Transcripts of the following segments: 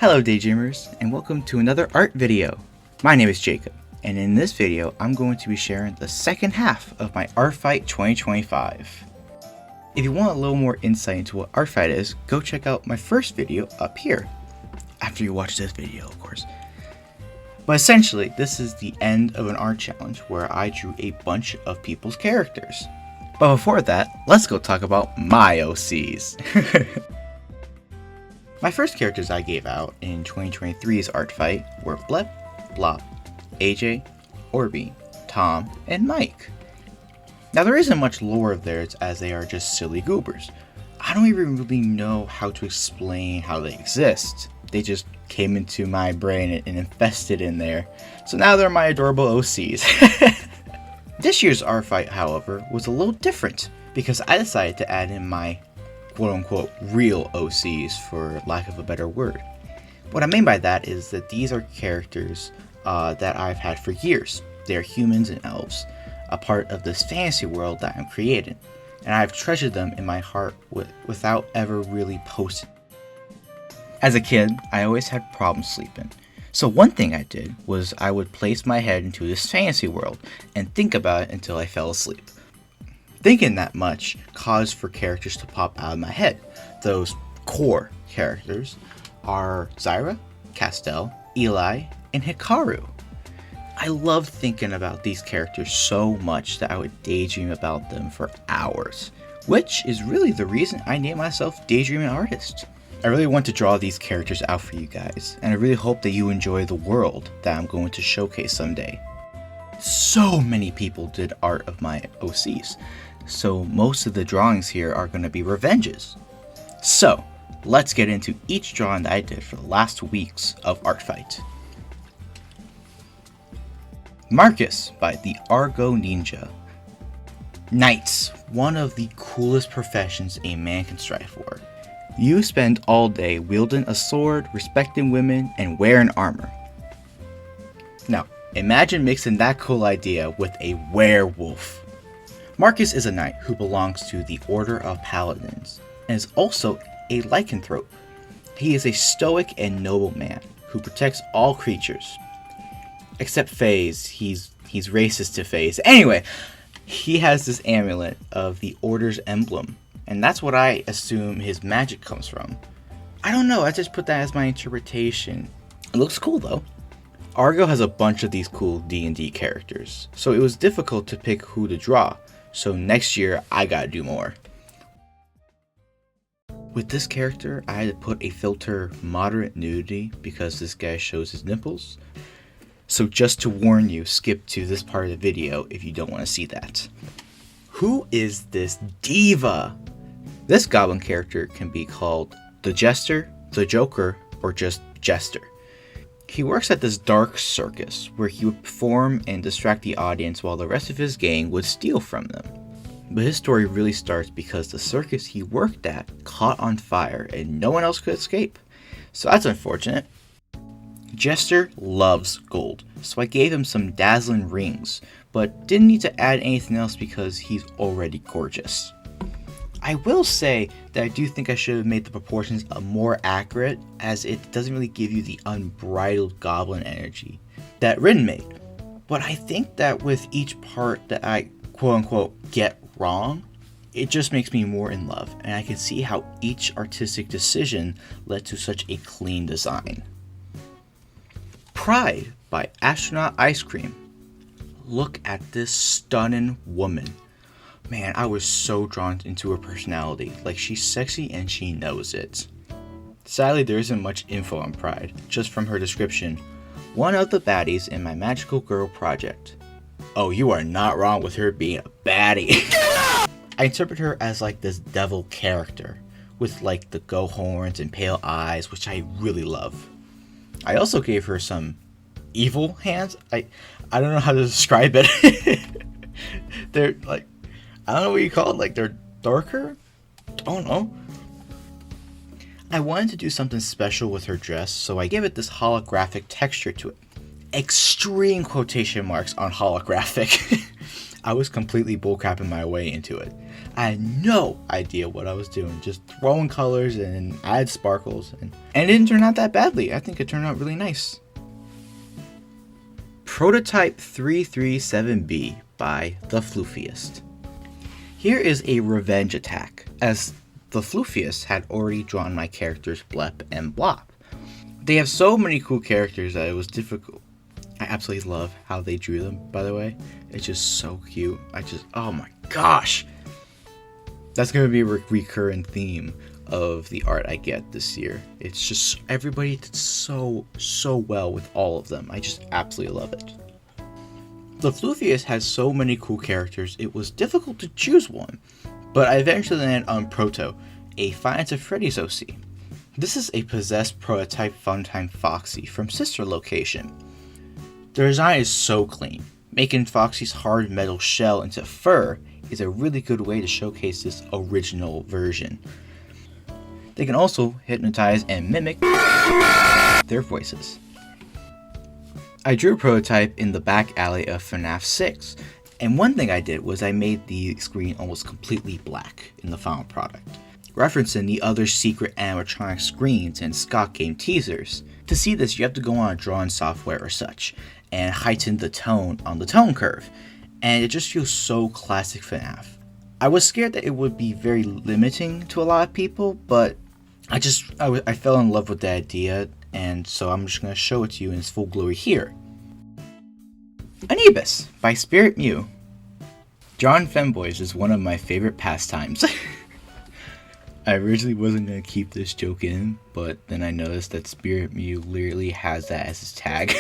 Hello Daydreamers, and welcome to another art video. My name is Jacob, and in this video I'm going to be sharing the second half of my Artfight 2025. If you want a little more insight into what Artfight is, go check out my first video up here. After you watch this video, of course. But essentially, this is the end of an art challenge where I drew a bunch of people's characters. But before that, let's go talk about my OCs. My first characters I gave out in 2023's Artfight were Blep, Blop, AJ, Orby, Tom, and Mike. Now there isn't much lore of theirs as they are just silly goobers. I don't even really know how to explain how they exist. They just came into my brain and infested in there. So now they're my adorable OCs. This year's Artfight, however, was a little different because I decided to add in my quote-unquote real OCs, for lack of a better word. What I mean by that is that these are characters that I've had for years. They are humans and elves, a part of this fantasy world that I'm creating, and I've treasured them in my heart without ever really posting. As a kid, I always had problems sleeping, so one thing I did was I would place my head into this fantasy world and think about it until I fell asleep. Thinking that much caused for characters to pop out of my head. Those core characters are Zyra, Castell, Eli, and Hikaru. I loved thinking about these characters so much that I would daydream about them for hours, which is really the reason I named myself Daydreaming Artist. I really want to draw these characters out for you guys, and I really hope that you enjoy the world that I'm going to showcase someday. So many people did art of my OCs, so most of the drawings here are going to be revenges. So, let's get into each drawing that I did for the last weeks of Artfight. Marcus by the Argo Ninja. Knights, one of the coolest professions a man can strive for. You spend all day wielding a sword, respecting women, and wearing armor. Now, imagine mixing that cool idea with a werewolf. Marcus is a knight who belongs to the Order of Paladins, and is also a lycanthrope. He is a stoic and noble man who protects all creatures. Except Fays, he's racist to Fays. Anyway, he has this amulet of the Order's emblem, and that's what I assume his magic comes from. I don't know, I just put that as my interpretation. It looks cool though. Argo has a bunch of these cool D&D characters, so it was difficult to pick who to draw, so next year I gotta do more. With this character, I had to put a filter moderate nudity because this guy shows his nipples. So just to warn you, skip to this part of the video if you don't want to see that. Who is this diva? This goblin character can be called the Jester, the Joker, or just Jester. He works at this dark circus where he would perform and distract the audience while the rest of his gang would steal from them. But his story really starts because the circus he worked at caught on fire and no one else could escape. So that's unfortunate. Jester loves gold, so I gave him some dazzling rings, but didn't need to add anything else because he's already gorgeous. I will say that I do think I should have made the proportions more accurate, as it doesn't really give you the unbridled goblin energy that Rin made. But I think that with each part that I quote-unquote get wrong, it just makes me more in love, and I can see how each artistic decision led to such a clean design. Pride by Astronaut Ice Cream. Look at this stunning woman. Man, I was so drawn into her personality. Like, she's sexy and she knows it. Sadly, there isn't much info on Pride, just from her description. One of the baddies in my magical girl project. Oh, you are not wrong with her being a baddie. I interpret her as like this devil character, with like the go horns and pale eyes, which I really love. I also gave her some evil hands. I don't know how to describe it. They're like, I don't know what you call it, like they're darker? I don't know. I wanted to do something special with her dress, so I gave it this holographic texture to it. Extreme quotation marks on holographic. I was completely bullcrapping my way into it. I had no idea what I was doing, just throwing colors and add sparkles, and it didn't turn out that badly. I think it turned out really nice. Prototype 337B by The Floofiest. Here is a revenge attack, as The Floofiest had already drawn my characters Blep and Blop. They have so many cool characters that it was difficult. I absolutely love how they drew them, by the way. It's just so cute. Oh my gosh! That's going to be a recurring theme of the art I get this year. It's just, everybody did so well with all of them. I just absolutely love it. The Floofiest has so many cool characters, it was difficult to choose one. But I eventually landed on Proto, a Five Nights at Freddy's OC. This is a possessed prototype Funtime Foxy from Sister Location. The design is so clean. Making Foxy's hard metal shell into fur is a really good way to showcase this original version. They can also hypnotize and mimic their voices. I drew a prototype in the back alley of FNAF 6, and one thing I did was I made the screen almost completely black in the final product, referencing the other secret animatronic screens and Scott game teasers. To see this, you have to go on a drawing software or such, and heighten the tone on the tone curve, and it just feels so classic FNAF. I was scared that it would be very limiting to a lot of people, but I fell in love with the idea, and so I'm just going to show it to you in its full glory here. Anubis by Spirit Mew. Drawing femboys is one of my favorite pastimes. I originally wasn't going to keep this joke in, but then I noticed that Spirit Mew literally has that as his tag.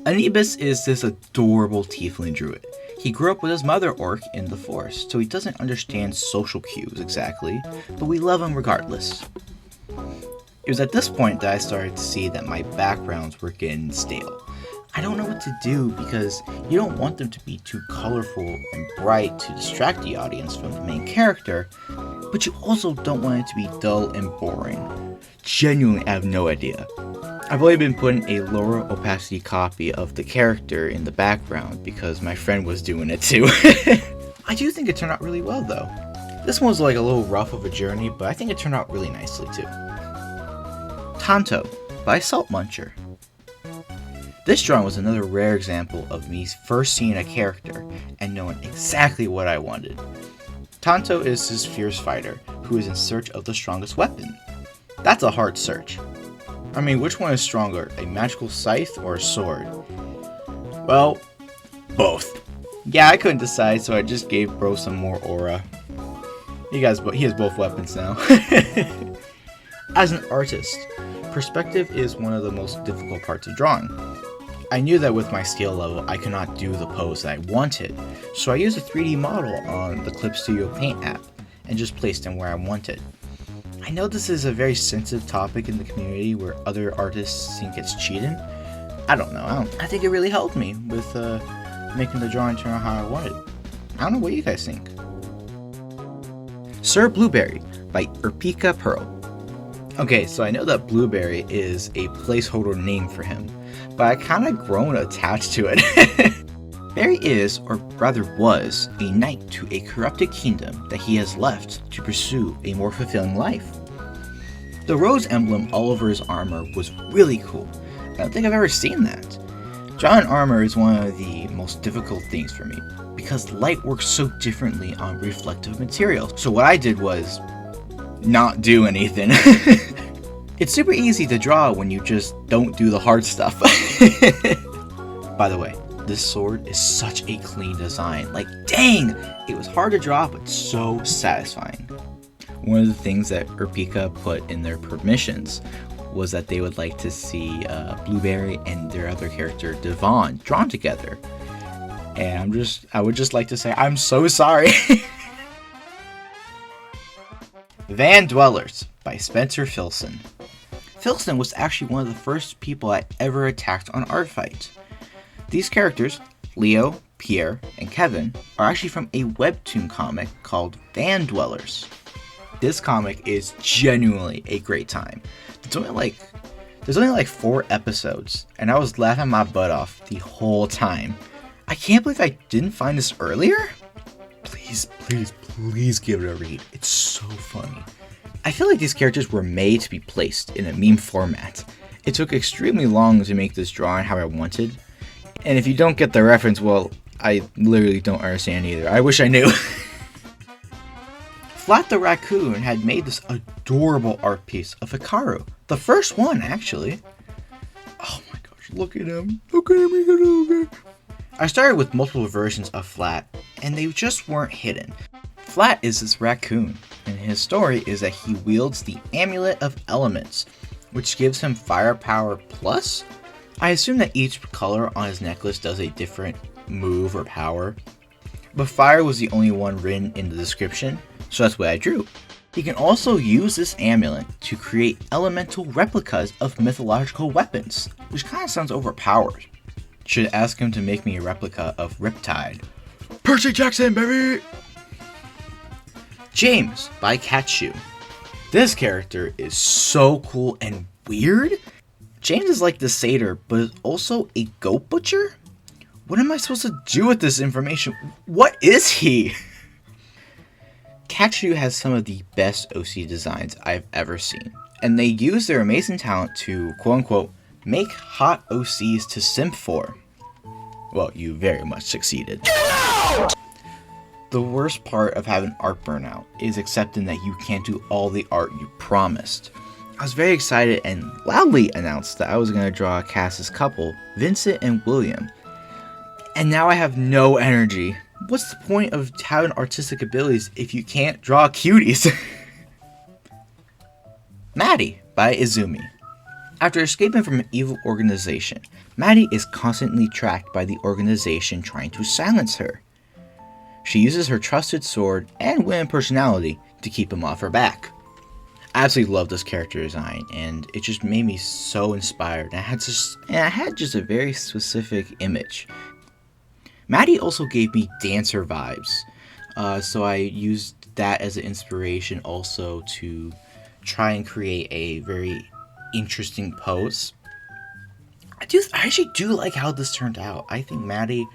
Anubis is this adorable tiefling druid. He grew up with his mother orc in the forest, so he doesn't understand social cues exactly, but we love him regardless. It was at this point that I started to see that my backgrounds were getting stale. I don't know what to do because you don't want them to be too colorful and bright to distract the audience from the main character, but you also don't want it to be dull and boring. Genuinely, I have no idea. I've only been putting a lower opacity copy of the character in the background because my friend was doing it too. I do think it turned out really well though. This one was like a little rough of a journey, but I think it turned out really nicely too. Tonto by Salt Muncher. This drawing was another rare example of me first seeing a character and knowing exactly what I wanted. Tonto is this fierce fighter who is in search of the strongest weapon. That's a hard search. I mean, which one is stronger, a magical scythe or a sword? Well, both. Yeah, I couldn't decide, so I just gave bro some more aura. He has both weapons now. As an artist, perspective is one of the most difficult parts of drawing. I knew that with my skill level, I could not do the pose that I wanted, so I used a 3D model on the Clip Studio Paint app and just placed them where I wanted. I know this is a very sensitive topic in the community where other artists think it's cheating. I don't know. I think it really helped me with making the drawing turn out how I wanted. I don't know what you guys think. Sir Blueberry by Erpika Pearl. Okay, so I know that Blueberry is a placeholder name for him, but I kind of grown attached to it. Barry is, or rather was, a knight to a corrupted kingdom that he has left to pursue a more fulfilling life. The rose emblem all over his armor was really cool. I don't think I've ever seen that. Drawing armor is one of the most difficult things for me, because light works so differently on reflective material. So what I did was not do anything. It's super easy to draw when you just don't do the hard stuff. By the way, this sword is such a clean design. Like, dang! It was hard to draw, but so satisfying. One of the things that Erpika put in their permissions was that they would like to see Blueberry and their other character, Devon, drawn together. And I would just like to say, I'm so sorry. Van Dwellers by Spencer Filson. Filson was actually one of the first people I ever attacked on Artfight. These characters, Leo, Pierre, and Kevin, are actually from a webtoon comic called Van Dwellers. This comic is genuinely a great time. There's only like 4 episodes, and I was laughing my butt off the whole time. I can't believe I didn't find this earlier. please, please, please give it a read. It's so funny. I feel like these characters were made to be placed in a meme format. It took extremely long to make this drawing how I wanted. And if you don't get the reference, well, I literally don't understand either. I wish I knew. Flat the Raccoon had made this adorable art piece of Hikaru. The first one, actually. Oh my gosh, look at him. Look at him. I started with multiple versions of Flat, and they just weren't hidden. Flat is this raccoon, and his story is that he wields the Amulet of Elements, which gives him firepower plus. I assume that each color on his necklace does a different move or power, but fire was the only one written in the description, so that's what I drew. He can also use this amulet to create elemental replicas of mythological weapons, which kind of sounds overpowered. Should ask him to make me a replica of Riptide. Percy Jackson, baby! James by Katshu. This character is so cool and weird. James is like the satyr, but is also a goat butcher? What am I supposed to do with this information? What is he? Katshu has some of the best OC designs I've ever seen, and they use their amazing talent to, quote-unquote, make hot OCs to simp for. Well, you very much succeeded. The worst part of having art burnout is accepting that you can't do all the art you promised. I was very excited and loudly announced that I was going to draw Cass's couple, Vincent and William. And now I have no energy. What's the point of having artistic abilities if you can't draw cuties? Maddie by Izumi. After escaping from an evil organization, Maddie is constantly tracked by the organization trying to silence her. She uses her trusted sword and women personality to keep him off her back. I absolutely love this character design, and it just made me so inspired. And I had just a very specific image. Maddie also gave me dancer vibes, so I used that as an inspiration also to try and create a very interesting pose. I actually do like how this turned out. I think Maddie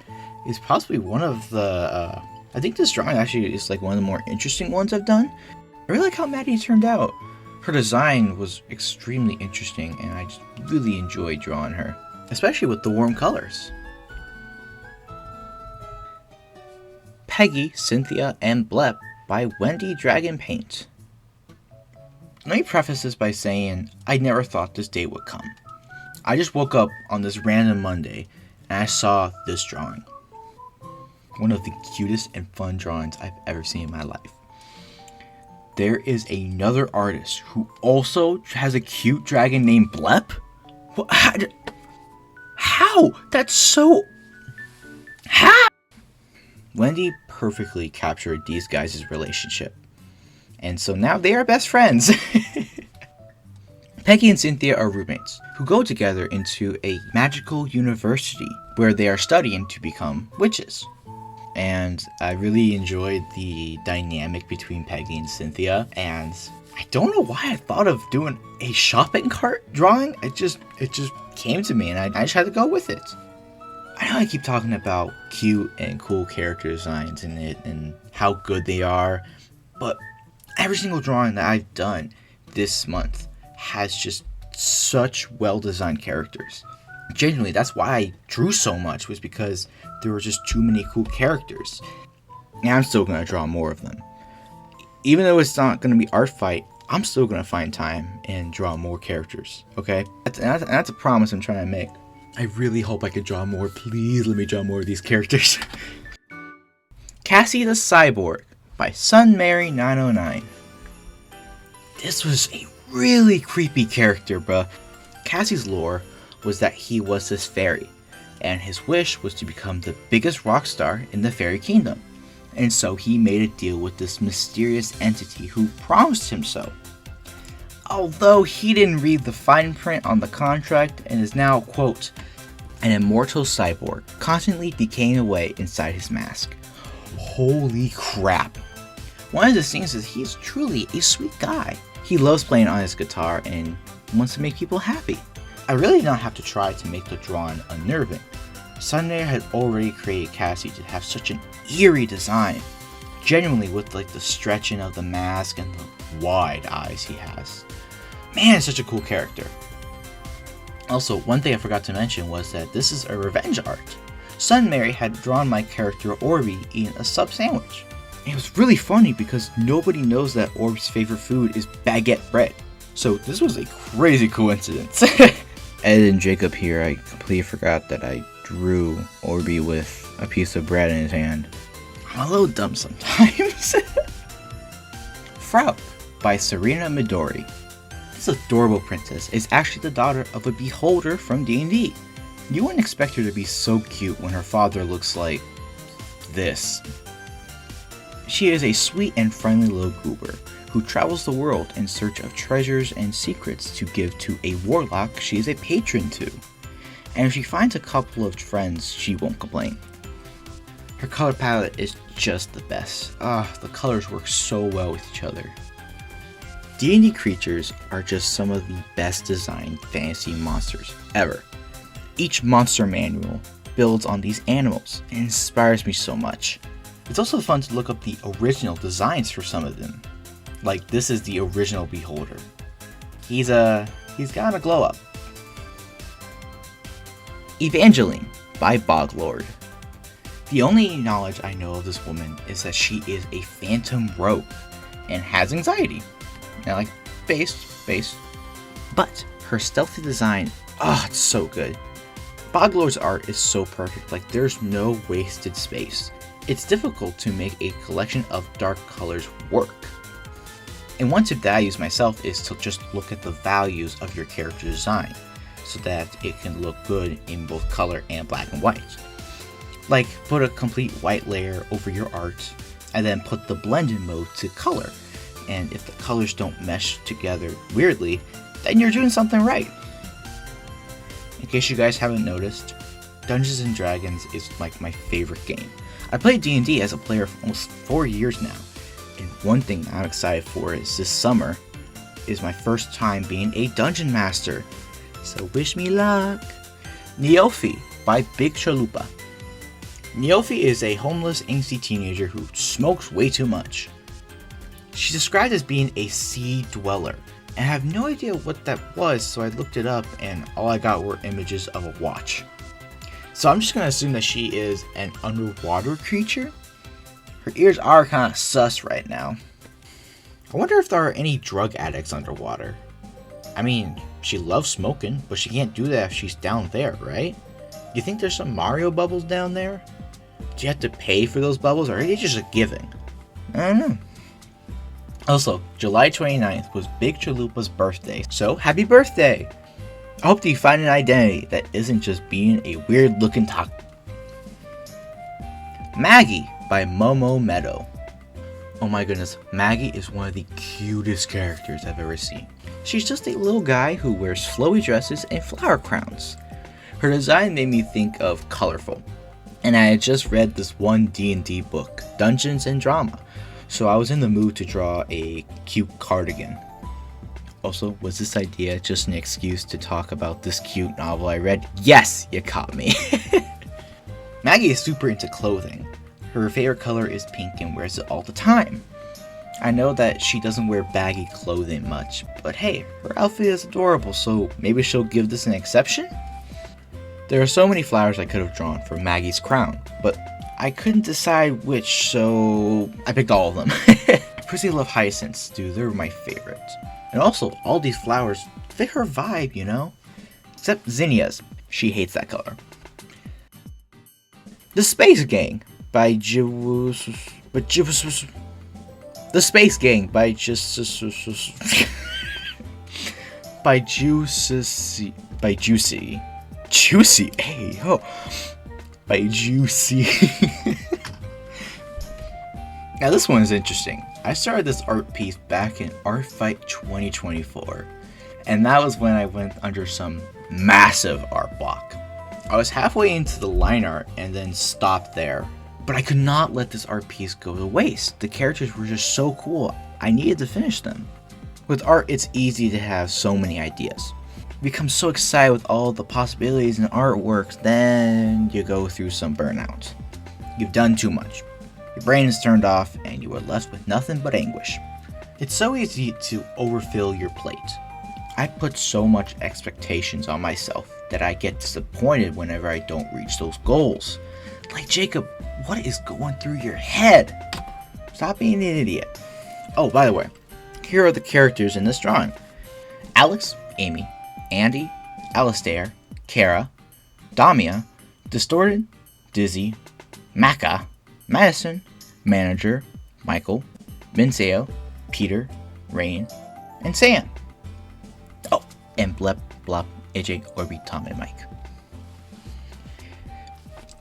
is possibly one of the, I think this drawing actually is like one of the more interesting ones I've done. I really like how Maddie turned out. Her design was extremely interesting, and I just really enjoyed drawing her, especially with the warm colors. Peggy, Cynthia, and Blep by Wendy Dragon Paint. Let me preface this by saying I never thought this day would come. I just woke up on this random Monday and I saw this drawing. One of the cutest and fun drawings I've ever seen in my life. There is another artist who also has a cute dragon named Blep? How? That's so... How? Wendy perfectly captured these guys' relationship. And so now they are best friends. Peggy and Cynthia are roommates who go together into a magical university where they are studying to become witches. And I really enjoyed the dynamic between Peggy and Cynthia, and I don't know why I thought of doing a shopping cart drawing. It just came to me, and I just had to go with it. I know I keep talking about cute and cool character designs in it and how good they are, but every single drawing that I've done this month has just such well-designed characters. Genuinely, that's why I drew so much, was because there were just too many cool characters. And I'm still going to draw more of them. Even though it's not going to be Artfight, I'm still going to find time and draw more characters, okay? That's a promise I'm trying to make. I really hope I could draw more. Please let me draw more of these characters. Cassie the Cyborg by SunMary909. This was a really creepy character, bruh. Cassie's lore was that he was this fairy, and his wish was to become the biggest rock star in the fairy kingdom. And so he made a deal with this mysterious entity who promised him so. Although he didn't read the fine print on the contract and is now, quote, an immortal cyborg, constantly decaying away inside his mask. Holy crap. One of the things is he's truly a sweet guy. He loves playing on his guitar and wants to make people happy. I really did not have to try to make the drawing unnerving. Sunday had already created Cassie to have such an eerie design. Genuinely, with like the stretching of the mask and the wide eyes he has. Man, such a cool character. Also, one thing I forgot to mention was that this is a revenge art. Sun Mary had drawn my character Orby eating a sub sandwich. It was really funny because nobody knows that Orb's favorite food is baguette bread. So this was a crazy coincidence. Ed and Jacob here, I completely forgot that I drew Orby with a piece of bread in his hand. I'm a little dumb sometimes. Frauk by Serena Midori. This adorable princess is actually the daughter of a beholder from D&D. You wouldn't expect her to be so cute when her father looks like this. She is a sweet and friendly little goober who travels the world in search of treasures and secrets to give to a warlock she is a patron to. And if she finds a couple of friends, she won't complain. Her color palette is just the best. The colors work so well with each other. D&D creatures are just some of the best designed fantasy monsters ever. Each monster manual builds on these animals and inspires me so much. It's also fun to look up the original designs for some of them. Like this is the original beholder. He's got a glow up. Evangeline by Boglord. The only knowledge I know of this woman is that she is a phantom rogue and has anxiety. And like based. But her stealthy design, it's so good. Boglord's art is so perfect, like there's no wasted space. It's difficult to make a collection of dark colors work. And one tip that I use myself is to just look at the values of your character design so that it can look good in both color and black and white. Like put a complete white layer over your art and then put the blend-in mode to color. And if the colors don't mesh together weirdly, then you're doing something right. In case you guys haven't noticed, Dungeons & Dragons is like my favorite game. I played D&D as a player for almost 4 years now, and one thing I'm excited for is this summer is my first time being a dungeon master, so wish me luck. Neophi by Big Chalupa. Neophi is a homeless, angsty teenager who smokes way too much. She's described as being a sea dweller, and I have no idea what that was, so I looked it up and all I got were images of a watch. So I'm just going to assume that she is an underwater creature. Her ears are kind of sus right now. I wonder if there are any drug addicts underwater. I mean, she loves smoking, but she can't do that if she's down there, right? You think there's some Mario bubbles down there? Do you have to pay for those bubbles, or are they just a giving? I don't know. Also, July 29th was Big Chalupa's birthday, so happy birthday! I hope that you find an identity that isn't just being a weird looking taco. Maggie by Momo Meadow. Oh my goodness, Maggie is one of the cutest characters I've ever seen. She's just a little guy who wears flowy dresses and flower crowns. Her design made me think of colorful, and I had just read this one D&D book, Dungeons and Drama, so I was in the mood to draw a cute cardigan. Also, was this idea just an excuse to talk about this cute novel I read? Yes, you caught me. Maggie is super into clothing. Her favorite color is pink and wears it all the time. I know that she doesn't wear baggy clothing much, but hey, her outfit is adorable, so maybe she'll give this an exception? There are so many flowers I could have drawn for Maggie's crown, but I couldn't decide which, so I picked all of them. I personally love hyacinths, dude, they're my favorite. And also, all these flowers fit her vibe, you know? Except Zinnia's. She hates that color. The Space Gang by The Space Gang by Juicy. Hey, ho. By Juicy. Now this one is interesting. I started this art piece back in Artfight 2024, and that was when I went under some massive art block. I was halfway into the line art and then stopped there, but I could not let this art piece go to waste. The characters were just so cool, I needed to finish them. With art, it's easy to have so many ideas. You become so excited with all the possibilities and artworks, then you go through some burnout. You've done too much. your brain is turned off, and you are left with nothing but anguish. It's so easy to overfill your plate. I put so much expectations on myself that I get disappointed whenever I don't reach those goals. Like, Jacob, what is going through your head? Stop being an idiot. Oh, by the way, here are the characters in this drawing. Alex, Amy, Andy, Alistair, Kara, Damia, Distorted, Dizzy, Maka, Madison, Manager, Michael, Vinceo, Peter, Rain, and Sam. Oh, and Blep, Blop, AJ, Orby, Tom, and Mike.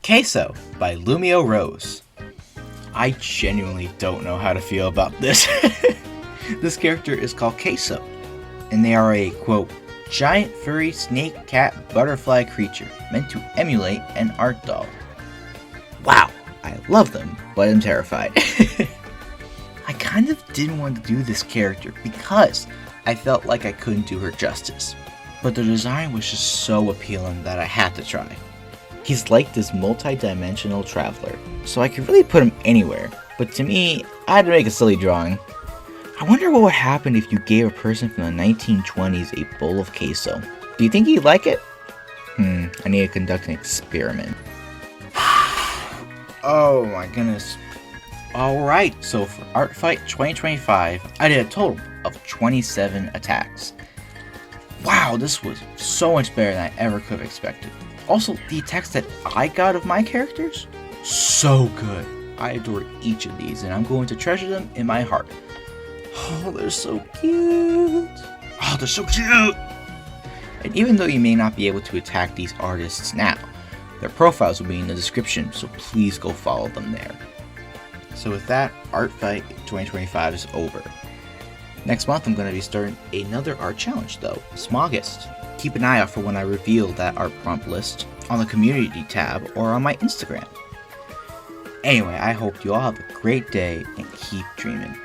Queso by Lumio Rose. I genuinely don't know how to feel about this. This character is called Queso, and they are a, quote, giant furry snake cat butterfly creature meant to emulate an art doll. Wow, I love them, but I'm terrified. I kind of didn't want to do this character because I felt like I couldn't do her justice, but the design was just so appealing that I had to try. He's like this multi-dimensional traveler, so I could really put him anywhere, but to me, I had to make a silly drawing. I wonder what would happen if you gave a person from the 1920s a bowl of queso. Do you think he'd like it? I need to conduct an experiment. Oh my goodness. Alright, so for Artfight 2025, I did a total of 27 attacks. Wow, this was so much better than I ever could have expected. Also, the attacks that I got of my characters, so good. I adore each of these, and I'm going to treasure them in my heart. Oh, they're so cute. Oh, they're so cute. And even though you may not be able to attack these artists now, their profiles will be in the description, so please go follow them there. So with that, Artfight 2025 is over. Next month I'm going to be starting another art challenge though, Smogist. Keep an eye out for when I reveal that art prompt list on the community tab or on my Instagram. Anyway, I hope you all have a great day and keep dreaming.